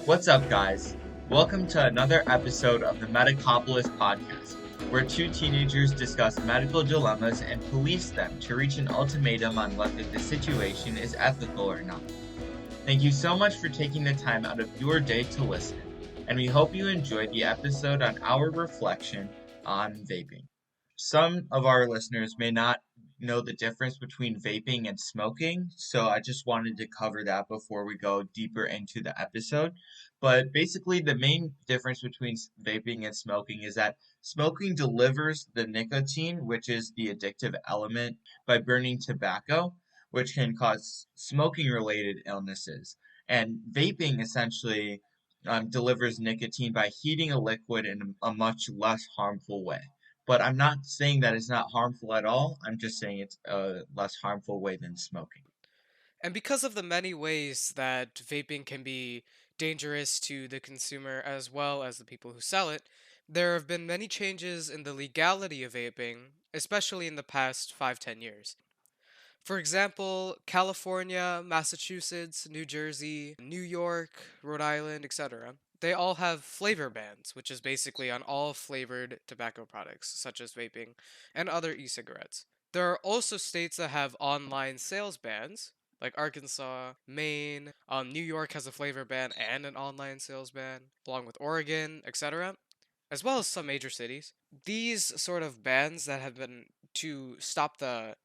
What's up, guys? Welcome to another episode of the Medicopolis podcast, where two teenagers discuss medical dilemmas and police them to reach an ultimatum on whether the situation is ethical or not. Thank you so much for taking the time out of your day to listen, and we hope you enjoyed the episode on our reflection on vaping. Some of our listeners may not know the difference between vaping and smoking, so I just wanted to cover that before we go deeper into the episode. But basically, the main difference between vaping and smoking is that smoking delivers the nicotine, which is the addictive element, by burning tobacco, which can cause smoking related illnesses. And vaping essentially delivers nicotine by heating a liquid in a much less harmful way. But I'm not saying that it's not harmful at all. I'm just saying it's a less harmful way than smoking. And because of the many ways that vaping can be dangerous to the consumer as well as the people who sell it, there have been many changes in the legality of vaping, especially in the past 5-10 years. For example, California, Massachusetts, New Jersey, New York, Rhode Island, etc. They all have flavor bans, which is basically on all flavored tobacco products, such as vaping and other e cigarettes. There are also states that have online sales bans, like Arkansas, Maine. New York has a flavor ban and an online sales ban, along with Oregon, etc., as well as some major cities. These sort of bans that have been to stop the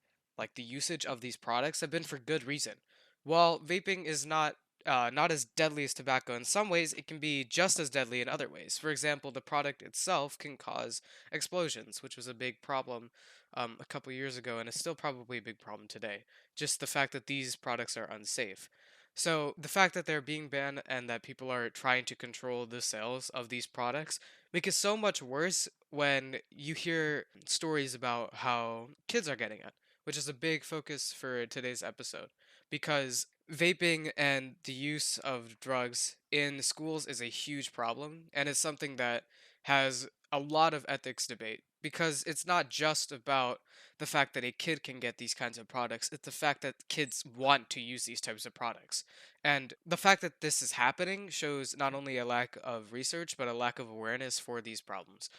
usage of these products have been for good reason. While vaping is not as deadly as tobacco in some ways, it can be just as deadly in other ways. For example, the product itself can cause explosions, which was a big problem a couple years ago, and is still probably a big problem today. Just the fact that these products are unsafe. So the fact that they're being banned and that people are trying to control the sales of these products make it so much worse when you hear stories about how kids are getting it, which is a big focus for today's episode. Because vaping and the use of drugs in schools is a huge problem, and it's something that has a lot of ethics debate. Because it's not just about the fact that a kid can get these kinds of products, it's the fact that kids want to use these types of products. And the fact that this is happening shows not only a lack of research, but a lack of awareness for these problems.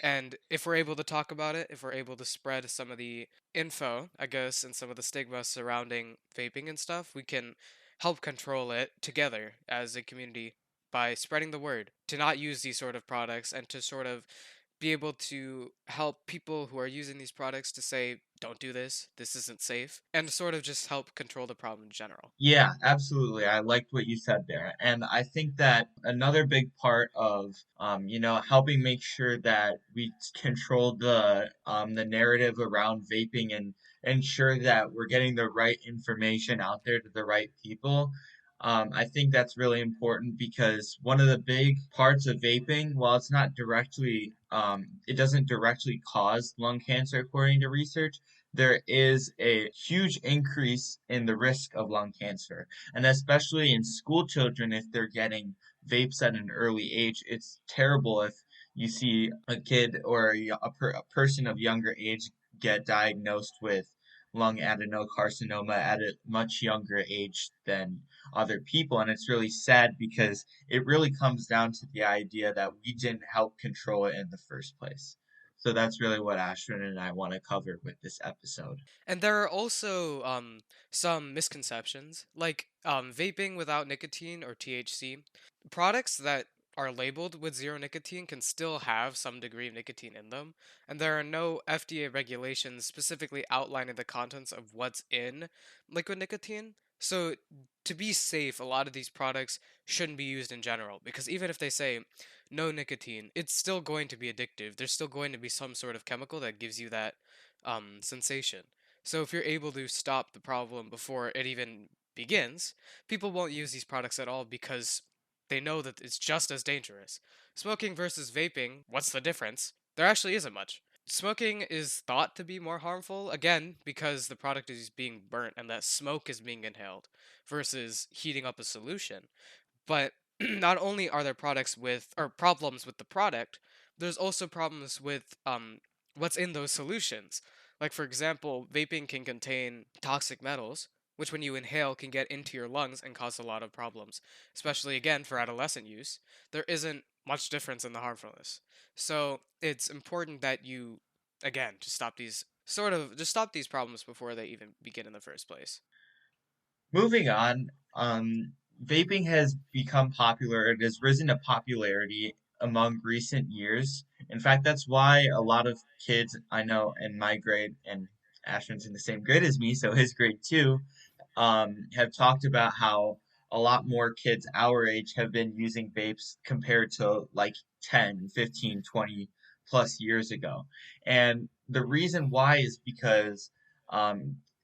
And if we're able to talk about it, if we're able to spread some of the info, I guess, and some of the stigma surrounding vaping and stuff, we can help control it together as a community by spreading the word to not use these sort of products and to sort of be able to help people who are using these products to say, don't do this, this isn't safe, and sort of just help control the problem in general. Yeah, absolutely. I liked what you said there. And I think that another big part of, helping make sure that we control the narrative around vaping and ensure that we're getting the right information out there to the right people. I think that's really important because one of the big parts of vaping, while it's not it doesn't directly cause lung cancer according to research, there is a huge increase in the risk of lung cancer. And especially in school children, if they're getting vapes at an early age, it's terrible if you see a kid or a person of younger age get diagnosed with lung adenocarcinoma at a much younger age than other people. And it's really sad because it really comes down to the idea that we didn't help control it in the first place. So that's really what Ashwin and I want to cover with this episode. And there are also some misconceptions, like vaping without nicotine or THC. Products that are labeled with zero nicotine can still have some degree of nicotine in them, and there are no FDA regulations specifically outlining the contents of what's in liquid nicotine. So, to be safe, a lot of these products shouldn't be used in general, because even if they say no nicotine, it's still going to be addictive. There's still going to be some sort of chemical that gives you that sensation. So if you're able to stop the problem before it even begins, people won't use these products at all because they know that it's just as dangerous. Smoking versus vaping, what's the difference? There actually isn't much. Smoking is thought to be more harmful, again, because the product is being burnt and that smoke is being inhaled, versus heating up a solution. But not only are there products with or problems with the product, there's also problems with what's in those solutions. Like for example, vaping can contain toxic metals, which when you inhale can get into your lungs and cause a lot of problems, especially again for adolescent use. There isn't much difference in the harmfulness. So it's important that you, again, just stop these problems before they even begin in the first place. Moving on, vaping has become popular. It has risen to popularity among recent years. In fact, that's why a lot of kids I know in my grade, and Ashton's in the same grade as me, so his grade too, have talked about how a lot more kids our age have been using vapes compared to like 10, 15, 20 plus years ago. And the reason why is because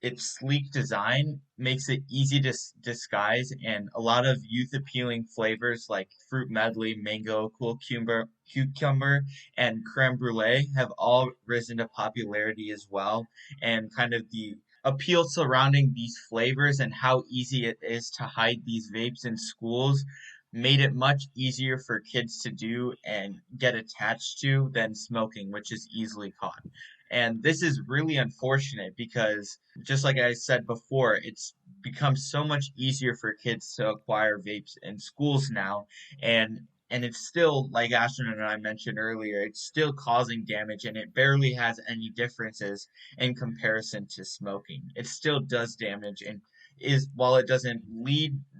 its sleek design makes it easy to disguise, and a lot of youth appealing flavors like fruit medley, mango, cool cucumber, and creme brulee have all risen to popularity as well. And kind of the appeal surrounding these flavors and how easy it is to hide these vapes in schools made it much easier for kids to do and get attached to than smoking, which is easily caught. And this is really unfortunate because, just like I said before, it's become so much easier for kids to acquire vapes in schools now. And it's still, like Ashton and I mentioned earlier, it's still causing damage and it barely has any differences in comparison to smoking. It still does damage and is while it doesn't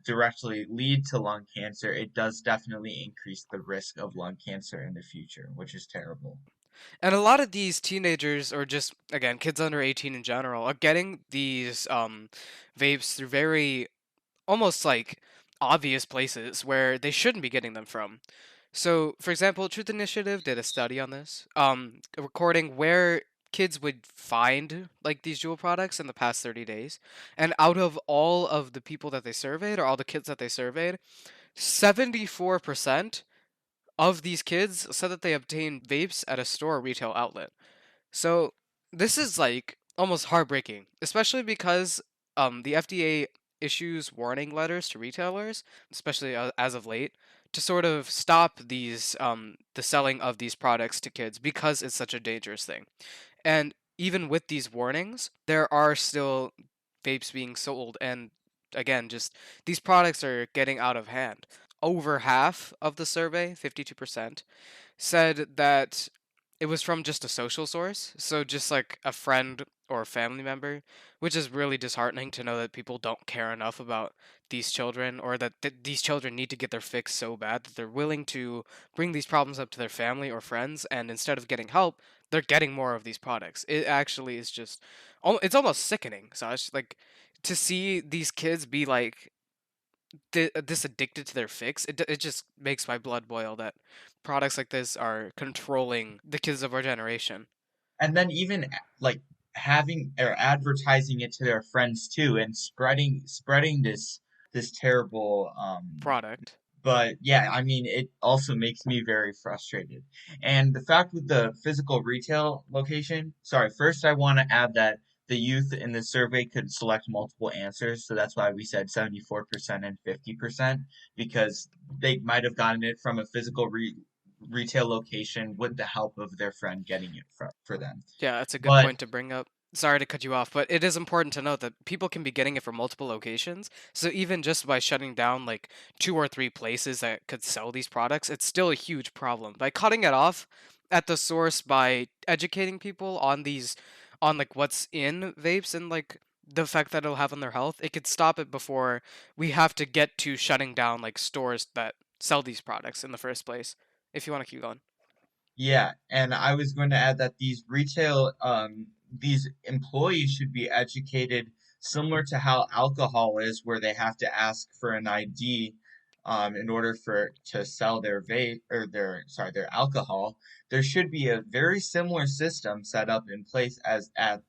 directly lead to lung cancer, it does definitely increase the risk of lung cancer in the future, which is terrible. And a lot of these teenagers, or just again kids under 18 in general, are getting these vapes through very almost like obvious places where they shouldn't be getting them from. So, for example, Truth Initiative did a study on this, recording where kids would find like these jewel products in the past 30 days. And out of all of the people that they surveyed, or all the kids that they surveyed, 74% of these kids said that they obtained vapes at a store or retail outlet. So this is like almost heartbreaking, especially because the FDA issues warning letters to retailers, especially as of late, to sort of stop the selling of these products to kids because it's such a dangerous thing. And even with these warnings, there are still vapes being sold, and again, just these products are getting out of hand. Over half of the survey, 52%, said that it was from just a social source, so just like a friend or a family member, which is really disheartening to know that people don't care enough about these children, or that these children need to get their fix so bad that they're willing to bring these problems up to their family or friends, and instead of getting help, they're getting more of these products. It actually is just, it's almost sickening. So it's like to see these kids be like this addicted to their fix, it just makes my blood boil that products like this are controlling the kids of our generation. And then even like having or advertising it to their friends too and spreading this terrible Product. but yeah, I mean, it also makes me very frustrated. And the fact with the physical retail location, sorry, first I want to add that the youth in the survey could select multiple answers. So that's why we said 74% and 50%, because they might have gotten it from a physical retail location with the help of their friend getting it for them. Yeah, that's a good But point to bring up. Sorry to cut you off, but it is important to note that people can be getting it from multiple locations. So even just by shutting down like two or three places that could sell these products, it's still a huge problem. By cutting it off at the source, by educating people on on like what's in vapes and like the effect that it'll have on their health, it could stop it before we have to get to shutting down like stores that sell these products in the first place. If you want to keep going. yeah, and I was going to add that these employees should be educated similar to how alcohol is, where they have to ask for an ID in order for to sell their vape or their alcohol. There should be a very similar system set up in place as at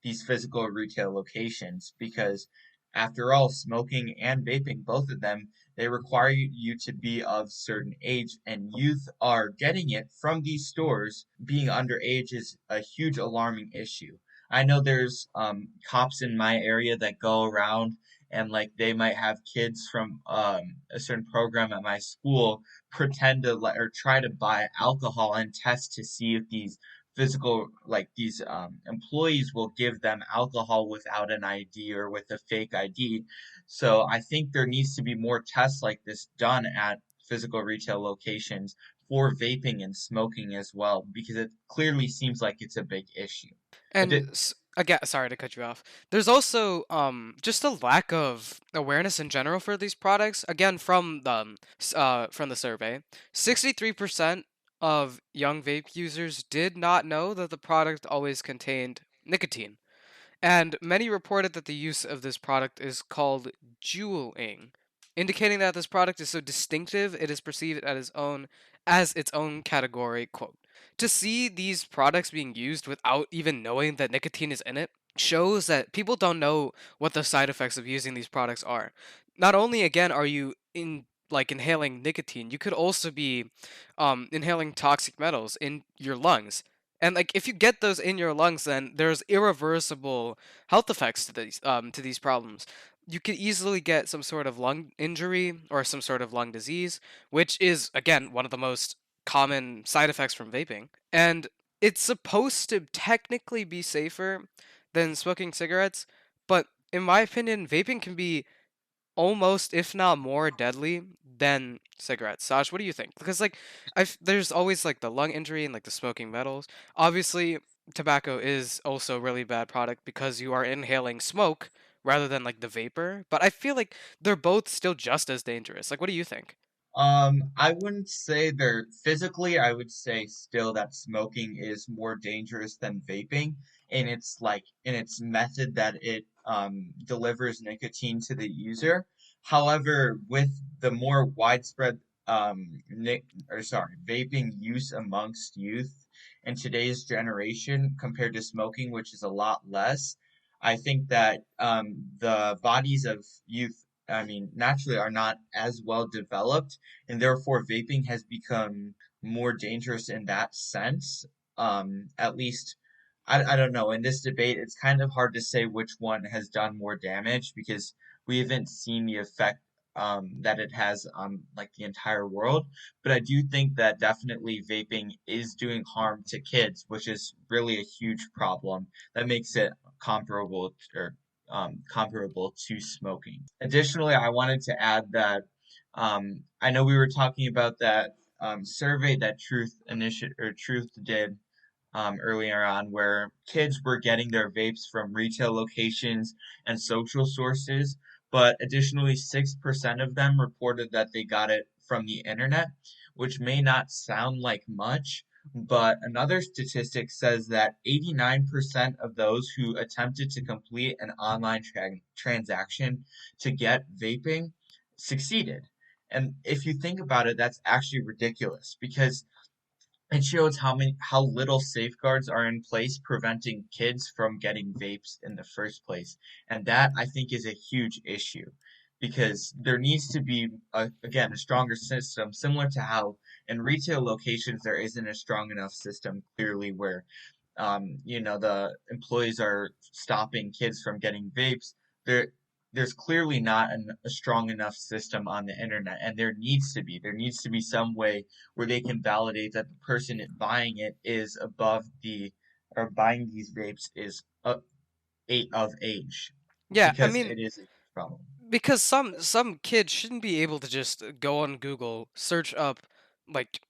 these physical retail locations because after all, smoking and vaping, both of them, they require you to be of certain age, and youth are getting it from these stores. Being underage is a huge alarming issue. I know there's cops in my area that go around and like they might have kids from a certain program at my school pretend to or try to buy alcohol and test to see if these physical, like these employees will give them alcohol without an ID or with a fake ID. So I think there needs to be more tests like this done at physical retail locations for vaping and smoking as well, because it clearly seems like it's a big issue. And again, sorry to cut you off. There's also just a lack of awareness in general for these products. Again, from the survey, 63% of young vape users did not know that the product always contained nicotine. And many reported that the use of this product is called jeweling, indicating that this product is so distinctive it is perceived as its own category. Quote. To see these products being used without even knowing that nicotine is in it shows that people don't know what the side effects of using these products are. Not only again are you inhaling nicotine, you could also be inhaling toxic metals in your lungs. And like if you get those in your lungs, then there's irreversible health effects to these problems. You could easily get some sort of lung injury or some sort of lung disease, which is again one of the most common side effects from vaping. And it's supposed to technically be safer than smoking cigarettes, but in my opinion, vaping can be almost, if not more, deadly than cigarettes. Saj, what do you think? Because like, there's always like the lung injury and like the smoking metals. Obviously, tobacco is also a really bad product because you are inhaling smoke rather than like the vapor. But I feel like they're both still just as dangerous. Like, what do you think? I wouldn't say they're physically, I would say still that smoking is more dangerous than vaping in its method that it delivers nicotine to the user. However, with the more widespread vaping use amongst youth in today's generation compared to smoking, which is a lot less, I think that the bodies of youth, I mean, naturally are not as well developed, and therefore vaping has become more dangerous in that sense. At least, I don't know. In this debate, it's kind of hard to say which one has done more damage because we haven't seen the effect that it has on like the entire world. But I do think that definitely vaping is doing harm to kids, which is really a huge problem that makes it comparable to smoking. Additionally, I wanted to add that I know we were talking about that survey that Truth did earlier on, where kids were getting their vapes from retail locations and social sources, but additionally, 6% of them reported that they got it from the internet, which may not sound like much. But another statistic says that 89% of those who attempted to complete an online transaction to get vaping succeeded. And if you think about it, that's actually ridiculous because it shows how little safeguards are in place preventing kids from getting vapes in the first place. And that I think is a huge issue because there needs to be again a stronger system similar to how in retail locations there isn't a strong enough system clearly where the employees are stopping kids from getting vapes. There, there's clearly not a strong enough system on the internet, and there needs to be. There needs to be some way where they can validate that the person buying it is or buying these vapes is eight of age, Yeah, I because mean, it is a huge problem. because some kids shouldn't be able to just go on Google, search up like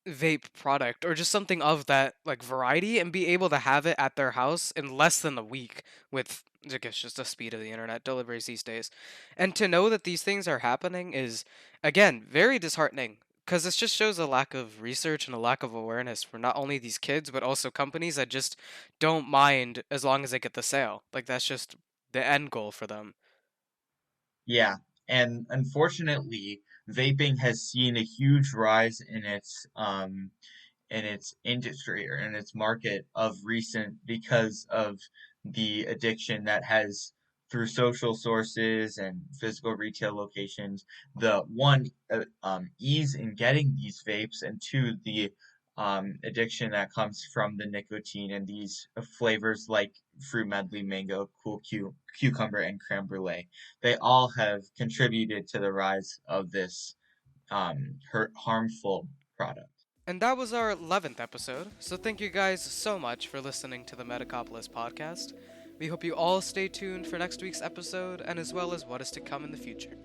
vape product or just something of that like variety and be able to have it at their house in less than a week with I guess just the speed of the internet deliveries these days. And to know that these things are happening is again very disheartening because this just shows a lack of research and a lack of awareness for not only these kids but also companies that just don't mind as long as they get the sale. Like that's just the end goal for them. Yeah, and unfortunately, vaping has seen a huge rise in its industry or in its market of recent because of the addiction that has through social sources and physical retail locations, the ease in getting these vapes, and two, the addiction that comes from the nicotine and these flavors like fruit medley, mango, cucumber, and creme brulee. They all have contributed to the rise of this harmful product. And that was our 11th episode, so thank you guys so much for listening to the Metacopolis podcast. We hope you all stay tuned for next week's episode and as well as what is to come in the future.